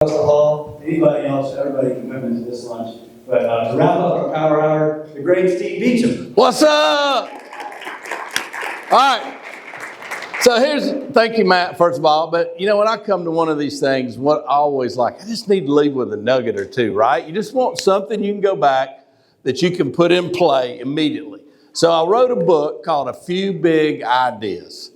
Hall, anybody else, everybody can come into this lunch. But to wrap up our power hour, the great Steve Beecham. What's up? All right. So thank you, Matt, first of all. But you know, when I come to one of these things, what I always like, I just need to leave with a nugget or two, right? You just want something you can go back that you can put in play immediately. So I wrote a book called A Few Big Ideas.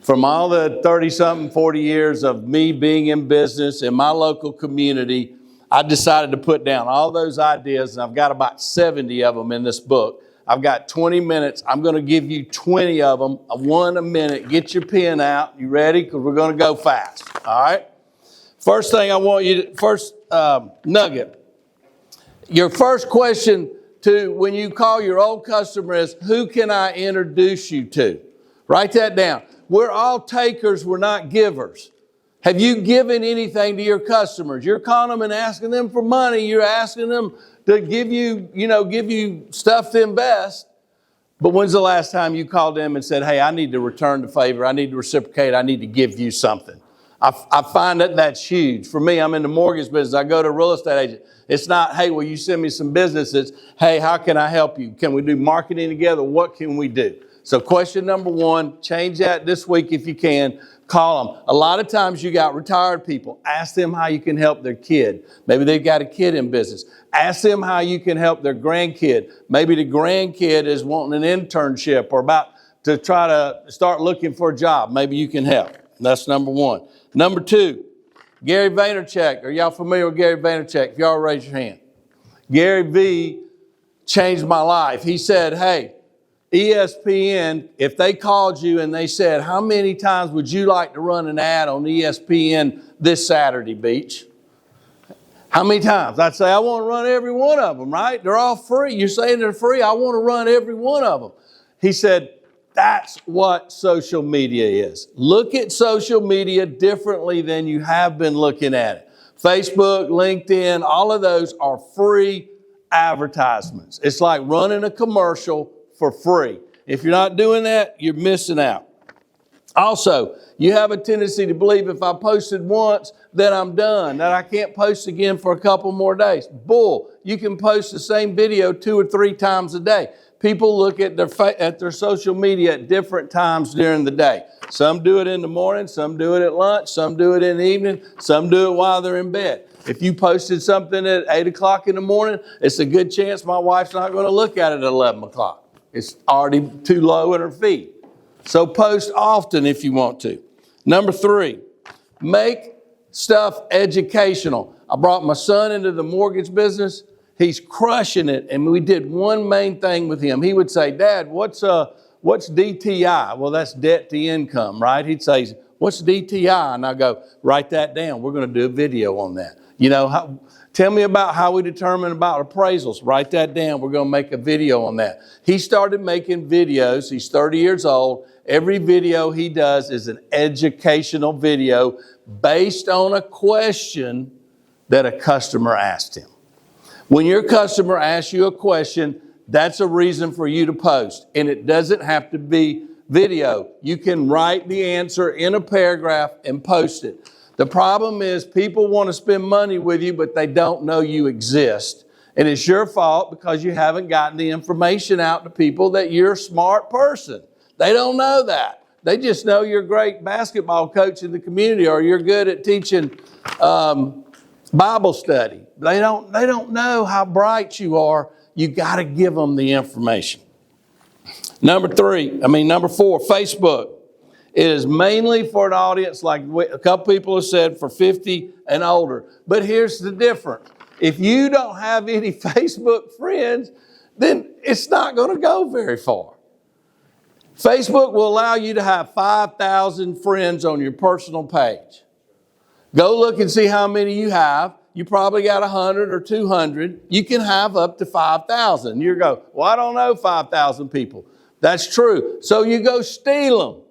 From all the 30-something, 40 years of me being in business in my local community, I decided to put down all those ideas, and I've got about 70 of them in this book. I've got 20 minutes. I'm going to give you 20 of them, one a minute. Get your pen out. You ready? Because we're going to go fast. All right? First thing I want you to, first nugget. Your first question to when you call your old customer is, who can I introduce you to? Write that down. We're all takers, we're not givers. Have you given anything to your customers? You're calling them and asking them for money. You're asking them to give you stuff to invest. But when's the last time you called them and said, hey, I need to return the favor. I need to reciprocate. I need to give you something. I find that that's huge. For me, I'm in the mortgage business. I go to a real estate agent. It's not, hey, will you send me some business? It's, hey, how can I help you? Can we do marketing together? What can we do? So question number one, change that this week if you can. Call them. A lot of times you got retired people. Ask them how you can help their kid. Maybe they've got a kid in business. Ask them how you can help their grandkid. Maybe the grandkid is wanting an internship or about to try to start looking for a job. Maybe you can help. That's number one. Number two, Gary Vaynerchuk. Are y'all familiar with Gary Vaynerchuk? If y'all raise your hand. Gary V changed my life. He said, hey, ESPN, if they called you and they said, how many times would you like to run an ad on ESPN this Saturday, Beach? How many times? I'd say, I want to run every one of them, right? They're all free. You're saying they're free. I want to run every one of them. He said, that's what social media is. Look at social media differently than you have been looking at it. Facebook, LinkedIn, all of those are free advertisements. It's like running a commercial for free. If you're not doing that, you're missing out. Also, you have a tendency to believe if I posted once, then I'm done, that I can't post again for a couple more days. Bull. You can post the same video 2 or 3 times a day. People look at their social media at different times during the day. Some do it in the morning, some do it at lunch, some do it in the evening, some do it while they're in bed. If you posted something at 8 o'clock in the morning, it's a good chance my wife's not going to look at it at 11 o'clock. It's already too low in her feet. So post often if you want to. Number 3, make stuff educational. I brought my son into the mortgage business. He's crushing it. And we did one main thing with him. He would say, Dad, what's DTI? Well, that's debt to income, right? He'd say, what's DTI? And I go, write that down. We're going to do a video on that. You know, tell me about how we determine about appraisals. Write that down. We're going to make a video on that. He started making videos. He's 30 years old. Every video he does is an educational video based on a question that a customer asked him. When your customer asks you a question, that's a reason for you to post. And it doesn't have to be video. You can write the answer in a paragraph and post it. The problem is people want to spend money with you, but they don't know you exist. And it's your fault because you haven't gotten the information out to people that you're a smart person. They don't know that. They just know you're a great basketball coach in the community or you're good at teaching Bible study. They don't know how bright you are. You got to give them the information. Number 4, Facebook. It is mainly for an audience, like a couple people have said, for 50 and older. But here's the difference. If you don't have any Facebook friends, then it's not going to go very far. Facebook will allow you to have 5,000 friends on your personal page. Go look and see how many you have. You probably got 100 or 200. You can have up to 5,000. You go, well, I don't know 5,000 people. That's true. So you go steal them.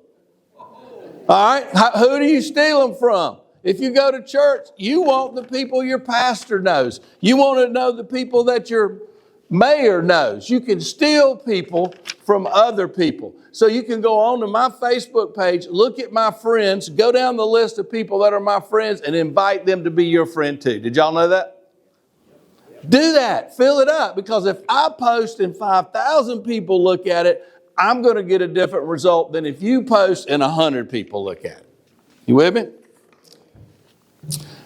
All right? Who do you steal them from? If you go to church, you want the people your pastor knows. You want to know the people that your mayor knows. You can steal people from other people. So you can go on to my Facebook page, look at my friends, go down the list of people that are my friends and invite them to be your friend too. Did y'all know that? Do that. Fill it up. Because if I post and 5,000 people look at it, I'm going to get a different result than if you post and 100 people look at it. You with me?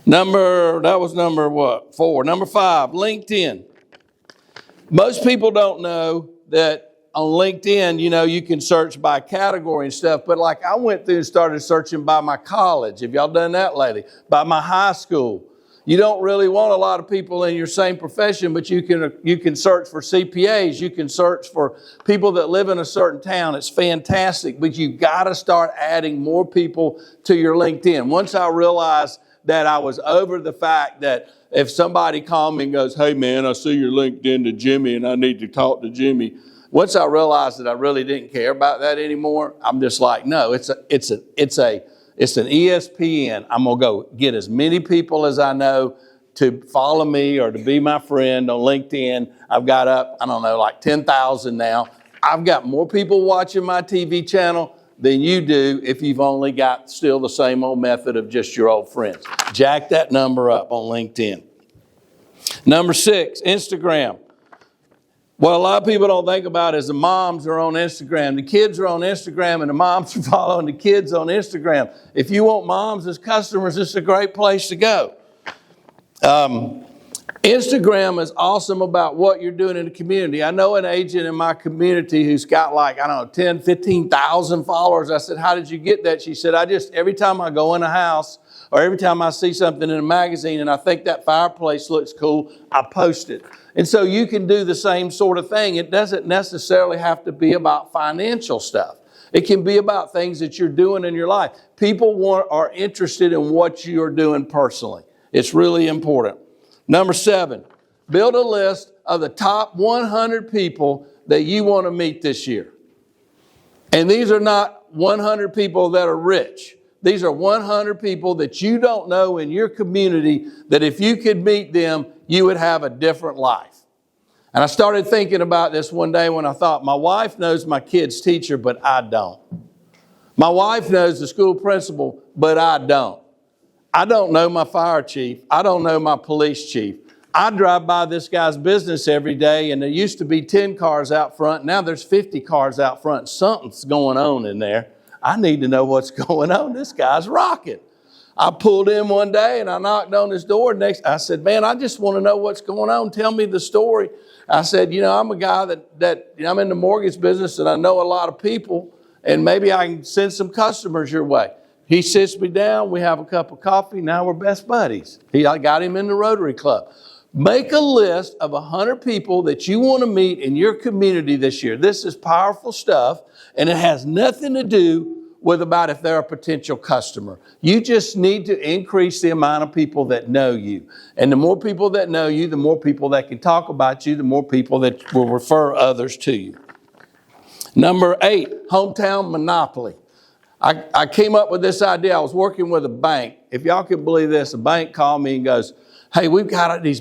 That was number what? 4. Number 5, LinkedIn. Most people don't know that on LinkedIn, you can search by category and stuff. But like I went through and started searching by my college. Have y'all done that lately? By my high school. You don't really want a lot of people in your same profession, but you can search for CPAs. You can search for people that live in a certain town. It's fantastic, but you got to start adding more people to your LinkedIn. Once I realized that I was over the fact that if somebody called me and goes, "Hey man, I see your LinkedIn to Jimmy and I need to talk to Jimmy." Once I realized that I really didn't care about that anymore, I'm just like, no, it's an ESPN. I'm going to go get as many people as I know to follow me or to be my friend on LinkedIn. I've got up, like 10,000 now. I've got more people watching my TV channel than you do if you've only got still the same old method of just your old friends. Jack that number up on LinkedIn. Number 6, Instagram. What a lot of people don't think about is the moms are on Instagram. The kids are on Instagram and the moms are following the kids on Instagram. If you want moms as customers, this is a great place to go. Instagram is awesome about what you're doing in the community. I know an agent in my community who's got 10, 15,000 followers. I said, "How did you get that?" She said, every time I go in a house or every time I see something in a magazine and I think that fireplace looks cool, I post it. And so you can do the same sort of thing. It doesn't necessarily have to be about financial stuff. It can be about things that you're doing in your life. People are interested in what you're doing personally. It's really important. Number 7, build a list of the top 100 people that you want to meet this year. And these are not 100 people that are rich. These are 100 people that you don't know in your community that if you could meet them, you would have a different life. And I started thinking about this one day when I thought, my wife knows my kid's teacher, but I don't. My wife knows the school principal, but I don't. I don't know my fire chief. I don't know my police chief. I drive by this guy's business every day, and there used to be 10 cars out front. Now there's 50 cars out front. Something's going on in there. I need to know what's going on. This guy's rocking. I pulled in one day and I knocked on his door. I said, "Man, I just want to know what's going on. Tell me the story." I said, "I'm a guy that I'm in the mortgage business and I know a lot of people, and maybe I can send some customers your way." He sits me down. We have a cup of coffee. Now we're best buddies. I got him in the Rotary Club. Make a list of 100 people that you want to meet in your community this year. This is powerful stuff, and it has nothing to do with about if they're a potential customer. You just need to increase the amount of people that know you. And the more people that know you, the more people that can talk about you, the more people that will refer others to you. Number 8, hometown monopoly. I came up with this idea. I was working with a bank. If y'all can believe this, a bank called me and goes, "Hey, we've got these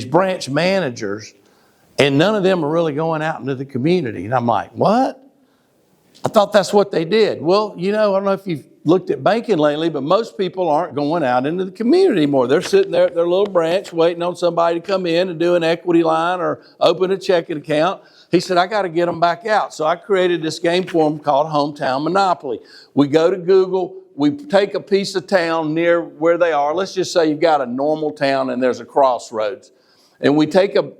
branch managers, and none of them are really going out into the community." And I'm like, "What?" I thought that's what they did. Well, I don't know if you've looked at banking lately, but most people aren't going out into the community anymore. They're sitting there at their little branch waiting on somebody to come in and do an equity line or open a checking account. He said, "I got to get them back out." So I created this game for them called Hometown Monopoly. We go to Google. We take a piece of town near where they are. Let's just say you've got a normal town and there's a crossroads. And we take a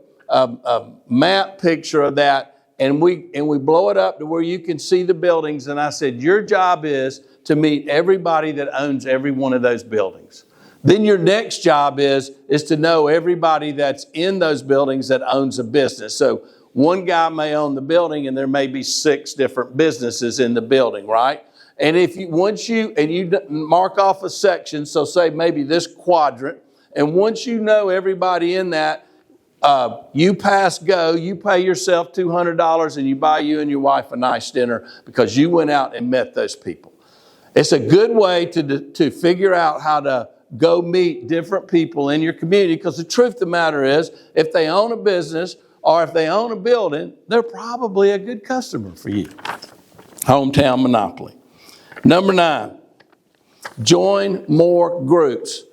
map picture of that, and we blow it up to where you can see the buildings. And I said, your job is to meet everybody that owns every one of those buildings. Then your next job is to know everybody that's in those buildings that owns a business. So one guy may own the building and there may be 6 different businesses in the building, right? And once you mark off a section, so say maybe this quadrant, and once you know everybody in that, you pass go, you pay yourself $200 and you buy you and your wife a nice dinner because you went out and met those people. It's a good way to figure out how to go meet different people in your community, because the truth of the matter is, if they own a business or if they own a building, they're probably a good customer for you. Hometown monopoly. Number 9, join more groups.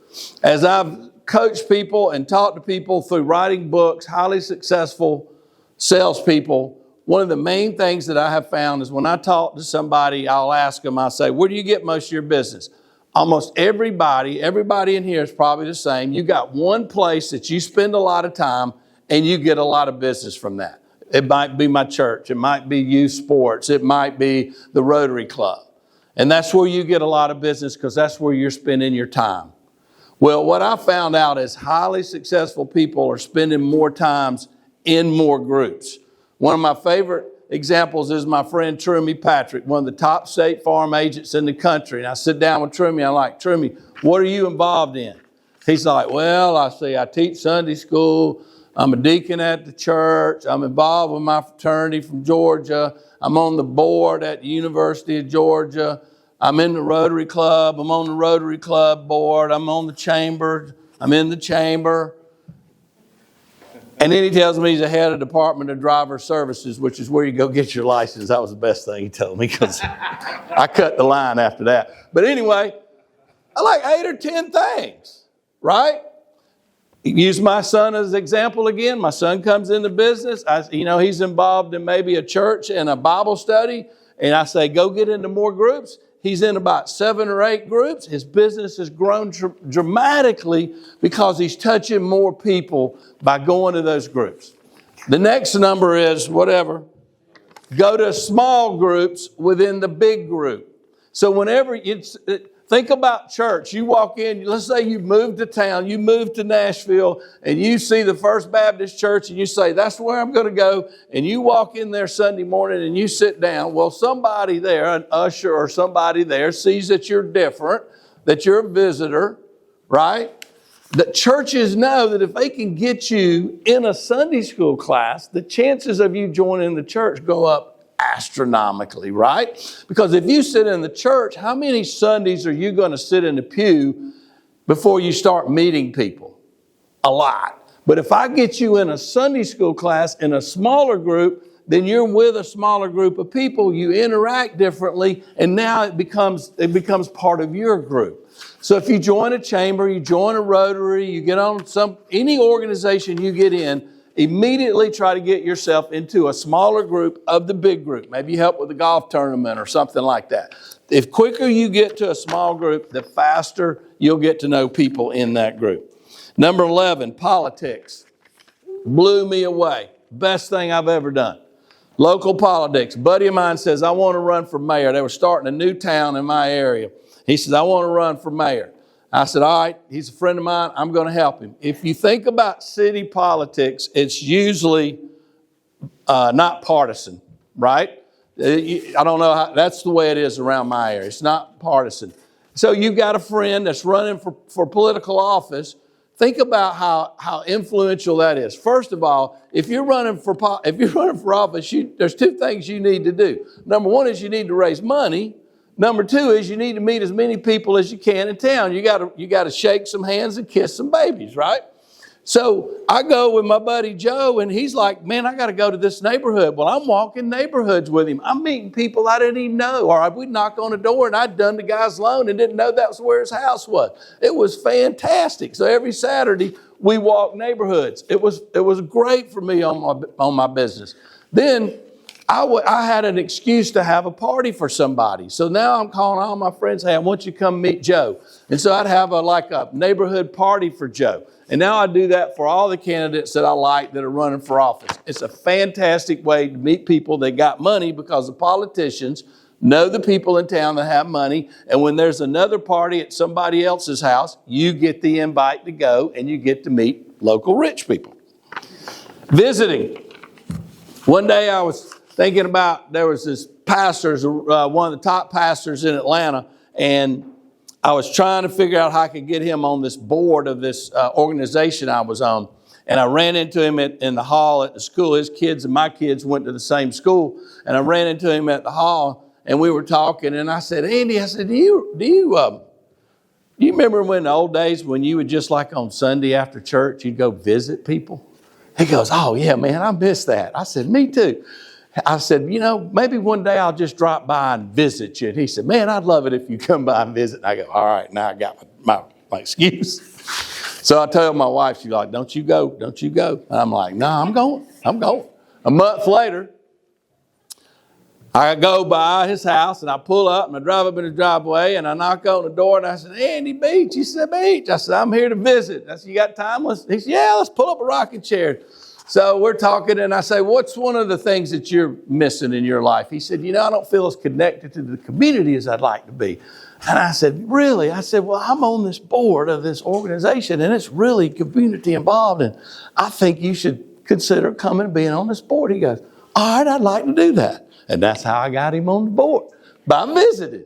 As I've coached people and talked to people through writing books, highly successful salespeople, one of the main things that I have found is when I talk to somebody, I'll ask them, I say, where do you get most of your business? Almost everybody in here is probably the same. You got one place that you spend a lot of time and you get a lot of business from that. It might be my church. It might be youth sports. It might be the Rotary Club. And that's where you get a lot of business because that's where you're spending your time. Well, what I found out is highly successful people are spending more times in more groups. One of my favorite examples is my friend Trummy Patrick, one of the top State Farm agents in the country. And I sit down with Trummy, I'm like, Trummy, what are you involved in? He's like, well, I teach Sunday school. I'm a deacon at the church. I'm involved with my fraternity from Georgia. I'm on the board at the University of Georgia. I'm in the Rotary Club. I'm on the Rotary Club board. I'm on the chamber. I'm in the chamber. And then he tells me he's the head of Department of Driver Services, which is where you go get your license. That was the best thing he told me because I cut the line after that. But anyway, I like 8 or 10 things, right? Use my son as an example again. My son comes into business. He's involved in maybe a church and a Bible study. And I say, go get into more groups. He's in about 7 or 8 groups. His business has grown dramatically because he's touching more people by going to those groups. The next number is whatever. Go to small groups within the big group. So whenever think about church, you walk in, let's say you moved to town, you moved to Nashville, and you see the First Baptist Church, and you say, that's where I'm going to go, and you walk in there Sunday morning, and you sit down. Well, somebody there, an usher or somebody there, sees that you're different, that you're a visitor, right? The churches know that if they can get you in a Sunday school class, the chances of you joining the church go up astronomically, right? Because if you sit in the church, how many Sundays are you going to sit in the pew before you start meeting people? A lot. But if I get you in a Sunday school class in a smaller group, then you're with a smaller group of people, you interact differently, and now it becomes part of your group. So if you join a chamber, you join a Rotary, you get on any organization you get in, immediately try to get yourself into a smaller group of the big group. Maybe you help with a golf tournament or something like that. The quicker you get to a small group, the faster you'll get to know people in that group. Number 11, politics. Blew me away. Best thing I've ever done. Local politics. A buddy of mine says, I want to run for mayor. They were starting a new town in my area. He says, I want to run for mayor. I said, all right, he's a friend of mine. I'm going to help him. If you think about city politics, it's usually not partisan, right? I don't know how, that's the way it is around my area. It's not partisan. So you've got a friend that's running for political office. Think about how influential that is. First of all, if you're running for office, there's 2 things you need to do. Number 1 is you need to raise money. Number 2 is you need to meet as many people as you can in town. You got to shake some hands and kiss some babies, right? So I go with my buddy Joe, and he's like, man, I got to go to this neighborhood. Well, I'm walking neighborhoods with him. I'm meeting people I didn't even know. Or we'd knock on the door, and I'd done the guy's loan and didn't know that was where his house was. It was fantastic. So every Saturday, we walked neighborhoods. It was great for me on my business. Then I had an excuse to have a party for somebody. So now I'm calling all my friends, hey, I want you to come meet Joe. And so I'd have a neighborhood party for Joe. And now I do that for all the candidates that I like that are running for office. It's a fantastic way to meet people that got money because the politicians know the people in town that have money. And when there's another party at somebody else's house, you get the invite to go and you get to meet local rich people. Visiting. One day I was thinking about, there was this pastor, one of the top pastors in Atlanta, and I was trying to figure out how I could get him on this board of this organization I was on. And I ran into him in the hall at the school. His kids and my kids went to the same school. And I ran into him at the hall, and we were talking. And I said, Andy, do you remember when the old days when you would just like on Sunday after church, you'd go visit people? He goes, oh, yeah, man, I miss that. I said, me too. I said, maybe one day I'll just drop by and visit you. And he said, man, I'd love it if you come by and visit. And I go, all right, now I got my excuse. So I told my wife, she's like, don't you go. And I'm like, no, I'm going. A month later, I go by his house and I pull up and I drive up in his driveway and I knock on the door and I said, Andy Beach. He said, Beach. I said, I'm here to visit. I said, you got time? He said, yeah, let's pull up a rocking chair. So we're talking and I say, what's one of the things that you're missing in your life? He said, I don't feel as connected to the community as I'd like to be. And I said, really? I said, well, I'm on this board of this organization and it's really community involved and I think you should consider coming and being on this board. He goes, all right, I'd like to do that. And that's how I got him on the board, by visiting.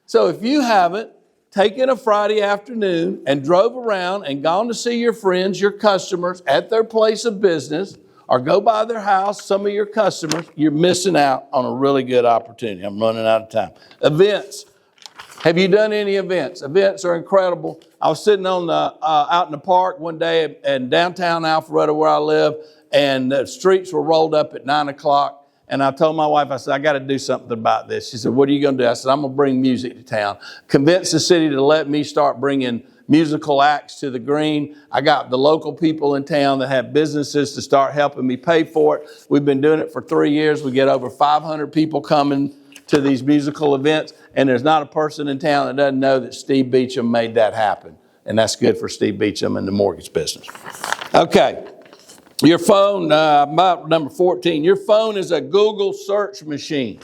So if you haven't taken a Friday afternoon and drove around and gone to see your friends, your customers at their place of business, or go by their house, some of your customers, you're missing out on a really good opportunity. I'm running out of time. Events. Have you done any events? Events are incredible. I was sitting on out in the park one day in downtown Alpharetta where I live, and the streets were rolled up at 9 o'clock. And I told my wife, I said, I got to do something about this. She said, what are you going to do? I said, I'm going to bring music to town. Convince the city to let me start bringing musical acts to the green. I got the local people in town that have businesses to start helping me pay for it. We've been doing it for 3 years. We get over 500 people coming to these musical events. And there's not a person in town that doesn't know that Steve Beecham made that happen. And that's good for Steve Beecham and the mortgage business. Okay. Your phone, about number 14, your phone is a Google search machine.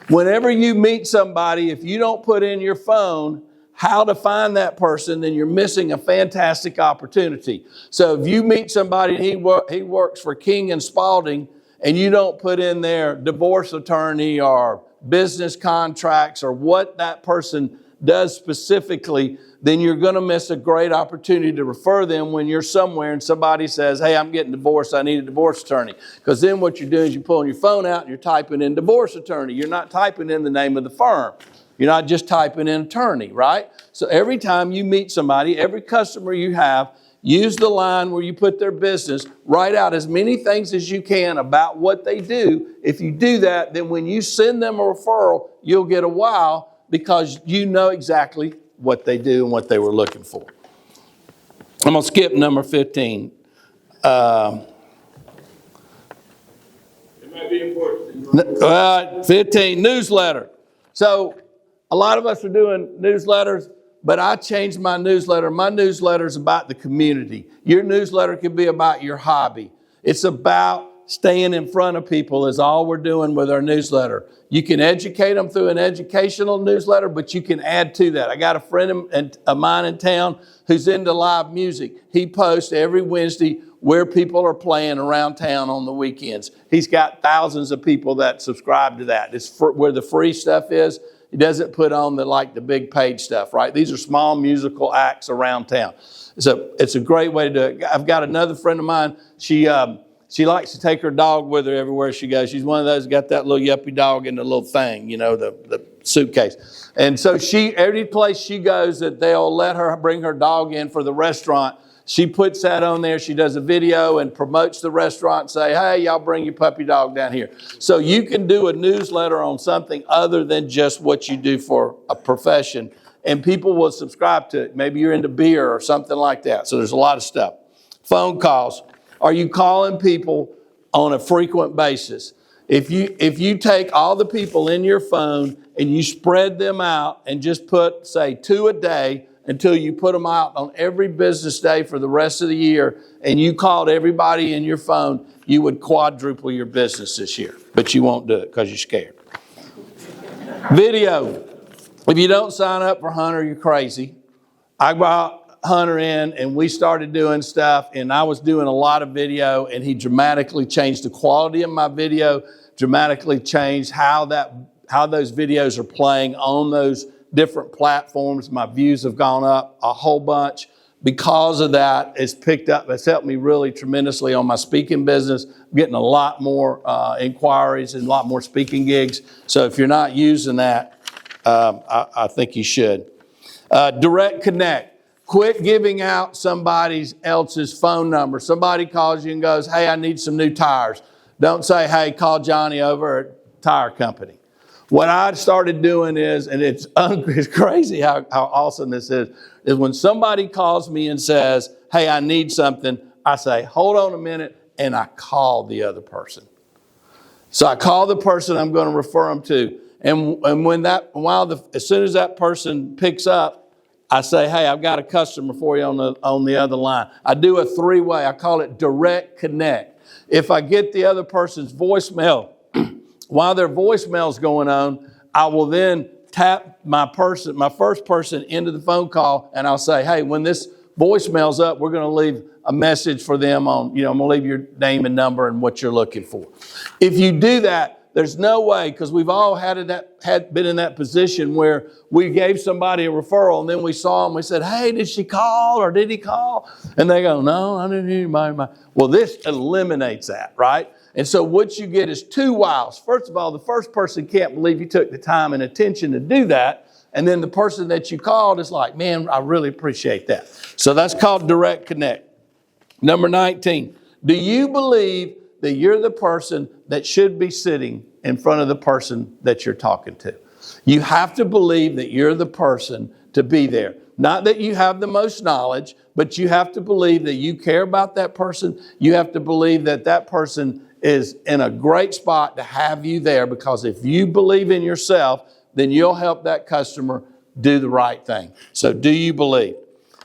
Whenever you meet somebody, if you don't put in your phone how to find that person, then you're missing a fantastic opportunity. So if you meet somebody, he works for King and Spalding, and you don't put in their divorce attorney or business contracts or what that person does specifically, then you're going to miss a great opportunity to refer them when you're somewhere and somebody says, hey, I'm getting divorced, I need a divorce attorney. Because then what you're doing is you're pulling your phone out and you're typing in divorce attorney. You're not typing in the name of the firm. You're not just typing in attorney, right? So every time you meet somebody, every customer you have, use the line where you put their business, write out as many things as you can about what they do. If you do that, then when you send them a referral, you'll get a wow because you know exactly what they do and what they were looking for. I'm going to skip number 15. It might be important. 15, newsletter. So a lot of us are doing newsletters, but I changed my newsletter. My newsletter is about the community. Your newsletter could be about your hobby. It's about staying in front of people is all we're doing with our newsletter. You can educate them through an educational newsletter, but you can add to that. I got a friend of mine in town who's into live music. He posts every Wednesday where people are playing around town on the weekends. He's got thousands of people that subscribe to that. It's where the free stuff is. He doesn't put on the big paid stuff, right? These are small musical acts around town. So it's a great way to do it. I've got another friend of mine. She likes to take her dog with her everywhere she goes. She's one of those got that little yuppie dog in the little thing, the suitcase. And so every place she goes that they'll let her bring her dog in for the restaurant, she puts that on there. She does a video and promotes the restaurant and say, hey, y'all bring your puppy dog down here. So you can do a newsletter on something other than just what you do for a profession, and people will subscribe to it. Maybe you're into beer or something like that. So there's a lot of stuff. Phone calls. Are you calling people on a frequent basis? If you take all the people in your phone and you spread them out and just put, say, 2 a day until you put them out on every business day for the rest of the year, and you called everybody in your phone, you would quadruple your business this year. But you won't do it because you're scared. Video. If you don't sign up for Hunter, you're crazy. I brought Hunter in and we started doing stuff, and I was doing a lot of video, and he dramatically changed the quality of my video, dramatically changed how those videos are playing on those different platforms. My views have gone up a whole bunch. Because of that, it's picked up. It's helped me really tremendously on my speaking business. I'm getting a lot more inquiries and a lot more speaking gigs. So if you're not using that, I think you should. Direct Connect. Quit giving out somebody else's phone number. Somebody calls you and goes, hey, I need some new tires. Don't say, hey, call Johnny over at Tire Company. What I started doing is, and it's crazy how awesome this is when somebody calls me and says, hey, I need something, I say, hold on a minute, and I call the other person. So I call the person I'm going to refer them to. And as soon as that person picks up, I say, hey, I've got a customer for you on the other line. I do a three-way. I call it direct connect. If I get the other person's voicemail, while their voicemail's going on, I will then tap my first person into the phone call, and I'll say, hey, when this voicemail's up, we're going to leave a message for them on, I'm going to leave your name and number and what you're looking for. If you do that, there's no way, because we've all had been in that position where we gave somebody a referral and then we saw them, we said, hey, did she call or did he call? And they go, no, I didn't hear anybody. Well, this eliminates that, right? And so what you get is two wows. First of all, the first person can't believe you took the time and attention to do that. And then the person that you called is like, man, I really appreciate that. So that's called direct connect. Number 19, do you believe that you're the person that should be sitting in front of the person that you're talking to? You have to believe that you're the person to be there. Not that you have the most knowledge, but you have to believe that you care about that person. You have to believe that that person is in a great spot to have you there, because if you believe in yourself, then you'll help that customer do the right thing. So do you believe?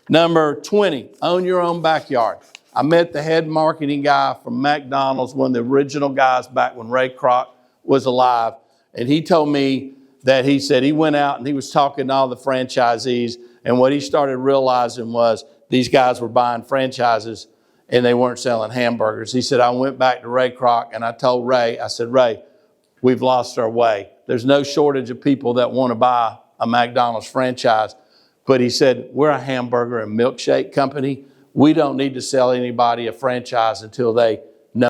Number 20, own your own backyard. I met the head marketing guy from McDonald's, one of the original guys back when Ray Kroc was alive. And he told me that he said he went out and he was talking to all the franchisees. And what he started realizing was these guys were buying franchises and they weren't selling hamburgers. He said, I went back to Ray Kroc and I told Ray, I said, Ray, we've lost our way. There's no shortage of people that want to buy a McDonald's franchise. But he said, we're a hamburger and milkshake company. We don't need to sell anybody a franchise until they